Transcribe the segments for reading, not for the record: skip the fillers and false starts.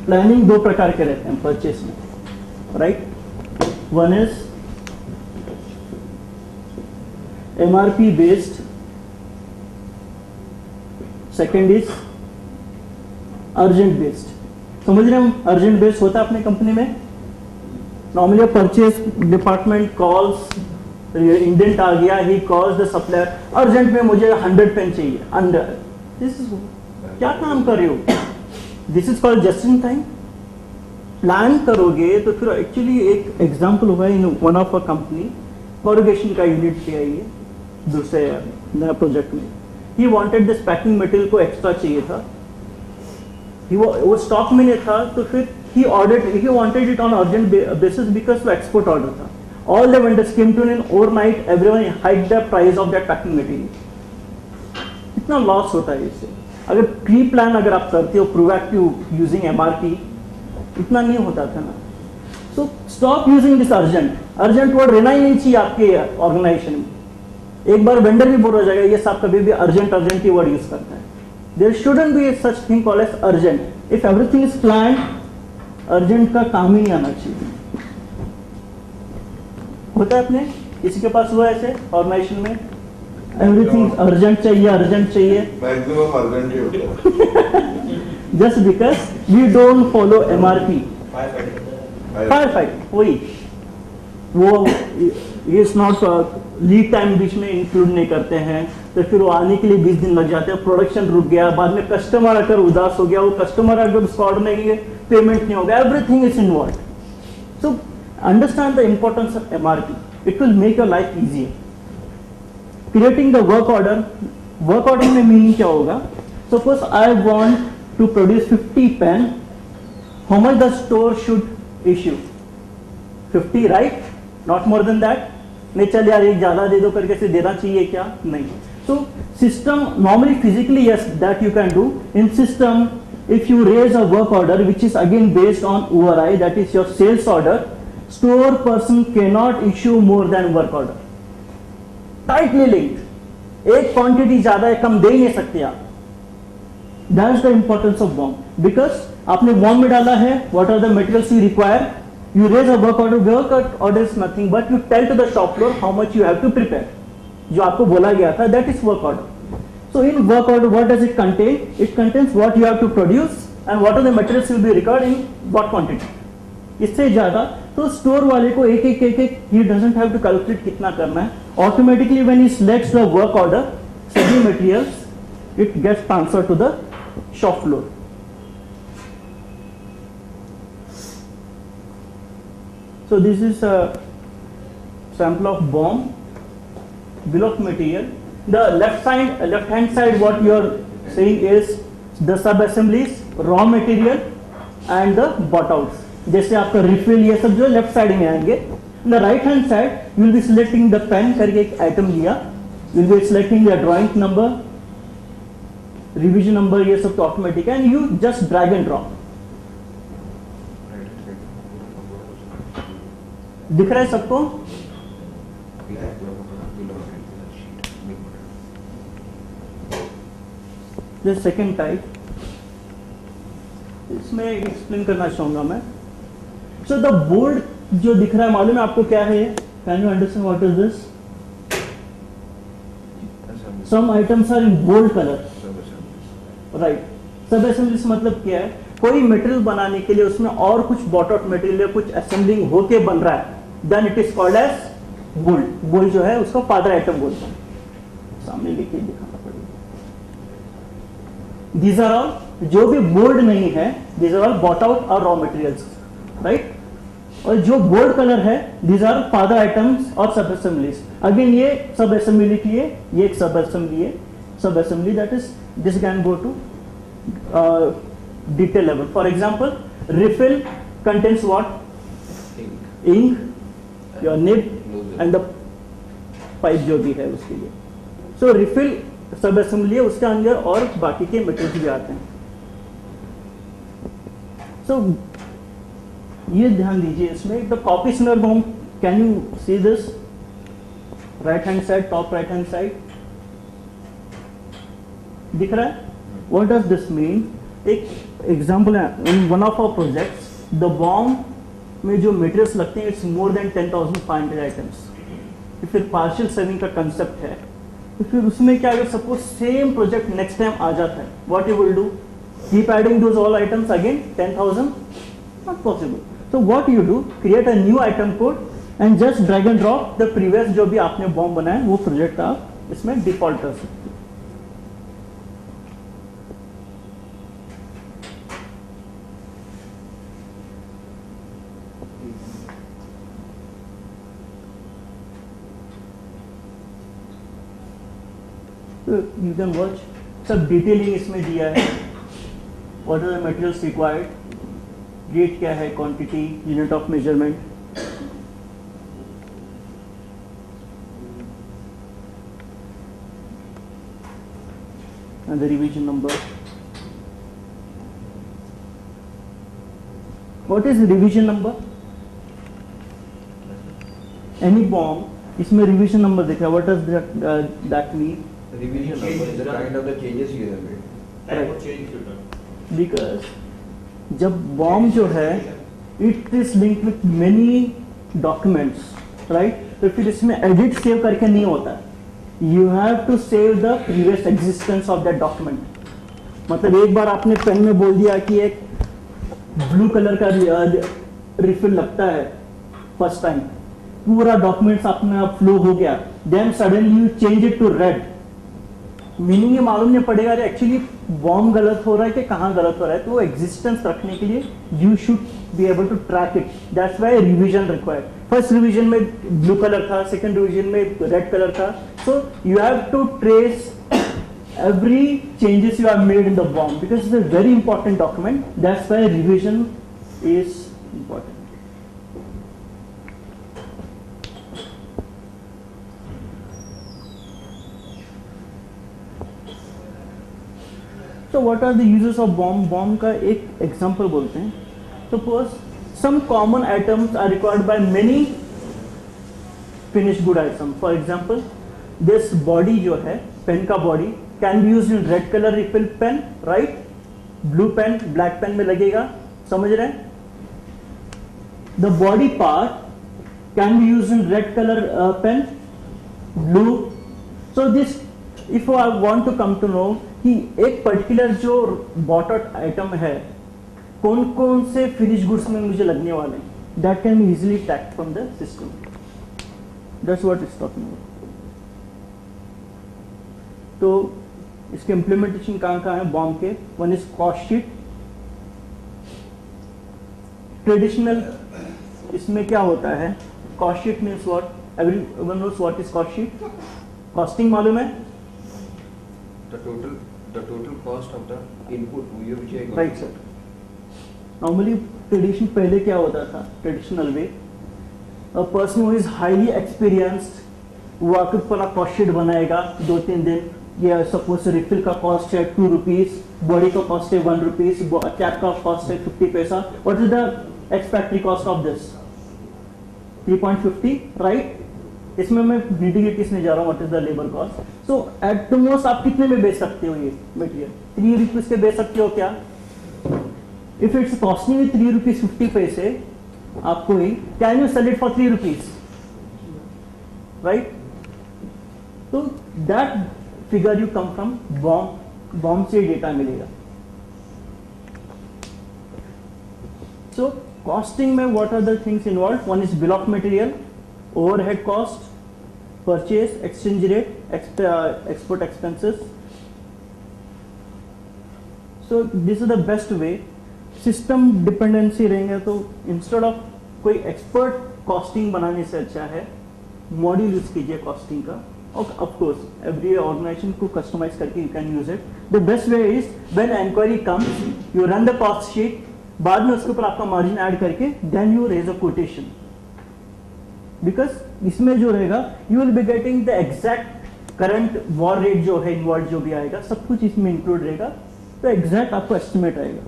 Planning दो प्रकार के रहते हैं परचेस में, right. One is MRP based, second is urgent based. समझ रहे हैं, अर्जेंट बेस्ड होता है अपने कंपनी में normally purchase department calls, indent आ गया, he calls the supplier, urgent में मुझे 100 पेन चाहिए, अंडर दिस इज क्या काम कर रहे हो, this is called just in time. Plan करोगे तो फिर एक्चुअली एक एग्जांपल हुआ in one of a company, corrugation का यूनिट किया ये दूसरे नया प्रोजेक्ट में, he wanted this packing material को एक्स्ट्रा चाहिए था, वो स्टॉक में नहीं था, तो फिर he wanted it on urgent basis because वो export order था। All the vendors came to an overnight, everyone hiked the price of that packing material। कितना लॉस होता है इससे। अगर प्री प्लान अगर आप करते हो प्रोएक्टिव यूजिंग एमआरपी, इतना नहीं होता था ना। So stop using this urgent word रहना ही नहीं चाहिए आपके ऑर्गेनाइजेशन में। एक बार वेंडर भी बोर हो जाएगा, ये साहब कभी भी अर्जेंट ही वर्ड यूज करता है। There shouldn't be such thing called as urgent. If everything is planned, urgent का काम ही नहीं आना चाहिए। होता है अपने किसी के पास हुआ ऐसे ऑर्गेनाइजेशन में, एवरीथिंग अर्जेंट चाहिए मैक्सिमम अर्जेंट ही होता है। Just because we don't follow MRP. Fire fight वही वो इज नॉट लीड टाइम बीच में इंक्लूड नहीं करते हैं, तो फिर वो आने के लिए 20 दिन लग जाते हैं, प्रोडक्शन रुक गया, बाद में कस्टमर आकर उदास हो गया, वो कस्टमर अगर उसको ऑर्डर नहीं पेमेंट नहीं होगा, everything is involve. So understand the importance of MRP, it will make your life easier. Creating the work order में मीनिंग क्या होगा, suppose I want to produce 50 pen, how much the store should issue 50, right, not more than that. नहीं चल यार एक ज्यादा दे दो करके से देना चाहिए क्या, नहीं। So system normally physically yes that you can do. In system if you raise a work order which is again based on ORI, that is your sales order, store person cannot issue more than work order. Tightly linked. एक quantity ज्यादा है कम दे ही नहीं सकते आप। That's the importance of BOM because आपने BOM में डाला है, what are the materials you require, you raise a work order is nothing but you tell to the shop floor how much you have to prepare. जो आपको बोला गया था, that is work order. So in work order what does it contain? It contains what you have to produce and what are the materials will be required in what quantity. इससे ज्यादा तो store वाले को एक he doesn't have to calculate कितना करना है, automatically when he selects the work order, सभी materials it gets transferred to the shop floor. So this is a sample of BOM, bill of material. The left hand side what you are saying is the sub assemblies, raw material and the bought outs. जैसे आपका refill ये सब जो left side में आएंगे। The right hand side you will be selecting the pen करके एक item लिया, you will be selecting the drawing number, revision number, ये सब तो ऑटोमेटिक है, and you just drag and drop. दिख रहा है सबको? The second type, इसमें एक्सप्लेन करना चाहूंगा मैं। So the bold जो दिख रहा है मालूम है आपको क्या है? Can you understand what is this? Some items are in bold color. Right. सब assemblies मतलब क्या है? कोई मटेरियल बनाने के लिए उसमें और कुछ बॉट आउट मटेरियल या कुछ असेंबलिंग होके बन रहा है, then it is called as bold. Bold जो है उसको फादर आइटम बोलते हैं। सामने लिखिए, दिखाना पड़ेगा। दीज आर ऑल, जो भी बोल्ड नहीं है, these are all bought out और रॉ मटेरियल्स, राइट। और जो बोल्ड कलर है, दीज आर फादर आइटम्स और सब असेंबलीज। अगेन ये सब असेंबली की है, ये एक सब असेंबली है। Sub assembly that is this can go to detail level. For example, refill contains what? Ink, your nib and the pipe जो भी है उसके लिए। So refill सब असेंबली है, उसके अंदर और बाकी के मटेरियल भी आते हैं। So ये ध्यान दीजिए इसमें। The copy snare BOM, can you see this? Right hand side, top right hand side दिख रहा है? What does this mean? एक एग्जांपल है, in one of our projects the BOM में जो मटेरियल्स लगते हैं इट्स मोर देन 10,500 आइटम्स। फिर पार्शियल सेविंग का कंसेप्ट है, तो फिर उसमें क्या अगर suppose same project next time आ जाता है, what you will do, keep adding those all items again 10,000, not possible. So what you do, create a new item code and just drag and drop the previous जो भी आपने bomb बनाया वो project आप इसमें डिफॉल्ट कर सकते हो। You can watch, सब डिटेलिंग इसमें दिया है, what are the materials required, rate क्या है, quantity, unit of measurement, and the revision number. What is revision number? Any bomb, इसमें revision number देखा, what does that mean? Revision number is the kind of the changes you have made. Right. Because जब BOM जो है it is link with many documents, right, तो फिर इसमें edit save करके नहीं होता, you have to save the previous existence of that document. मतलब एक बार आपने पेन में बोल दिया कि एक ब्लू कलर का रिफिल लगता है फर्स्ट टाइम, पूरा डॉक्यूमेंट्स अपने आप फ्लो हो गया, then suddenly you change it to red, meaning ये मालूम नहीं पड़ेगा एक्चुअली बॉम्ब गलत हो रहा है कि कहाँ गलत हो रहा है, तो वो एग्जिस्टेंस रखने के लिए you should be able to track it, that's why revision required. First revision में ब्लू कलर था, सेकंड रिवीजन में रेड कलर था, so you have to trace every changes you have made in the bomb because it's a very important document, that's why revision is important. So what are the uses of bomb? Bomb का एक example बोलते हैं, suppose some common items are required by many finished good items. For example, this body जो है pen का body can be used in red color refill pen, right? Blue pen black pen में लगेगा, समझ रहे हैं? The body part can be used in red color pen, blue. So this, if I want to come to know कि एक particular जो bought item है कौन कौन से finished goods में मुझे लगने वाले हैं, that can be easily tracked from the system. That's what it's talking about. तो इसके इम्प्लीमेंटेशन कहाँ है बॉम्ब के? One is cost sheet, traditional, इसमें क्या होता है cost sheet means what, everyone knows what is cost sheet, costing मालूम है? The total cost of the input which I got. Right sir. Normally tradition पहले क्या होता था, traditional way, a person who is highly experienced वो आकर पूरा cost sheet बनाएगा 2-3 दिन, ये सपोज रिफिल का कॉस्ट है 2 रुपीज, बॉडी का कॉस्ट है 1 रुपीज, कैप का कॉस्ट है 50 पैसा, what is the ex factory cost of this 3.50, right? इसमें मैं निटिग्रिटीज नहीं जा रहा हूँ, what is the labour cost. So at the most आप कितने में बेच सकते हो ये मटेरियल? 3 रुपीज के बेच सकते हो क्या? इफ इट्स कॉस्टिंग 3 रुपीज 50 पैसे आपको ही, can you sell it for 3 rupees, right? तो that figure you come from BOM से डेटा मिलेगा। सो कॉस्टिंग में what are the things involve? One is bill of material, overhead cost, purchase, exchange rate, export expenses. So this is the best way. System dependency रहेंगे तो instead of कोई expert costing बनाने से अच्छा है module use कीजिए costing का। Of course, every organization को customize करके you can use it. The best way is when inquiry comes, you run the cost sheet, बाद में उसके ऊपर आपका margin add करके then you raise a quotation. Because इसमें जो रहेगा you will be getting the exact current war rate जो है involved जो भी आएगा सब कुछ इसमें include रहेगा, तो exact आपको estimate आएगा।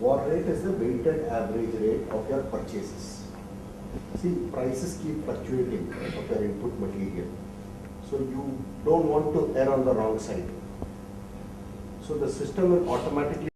War rate is the weighted average rate of your purchases. See, prices keep fluctuating of your input material. So you don't want to err on the wrong side. So the system will automatically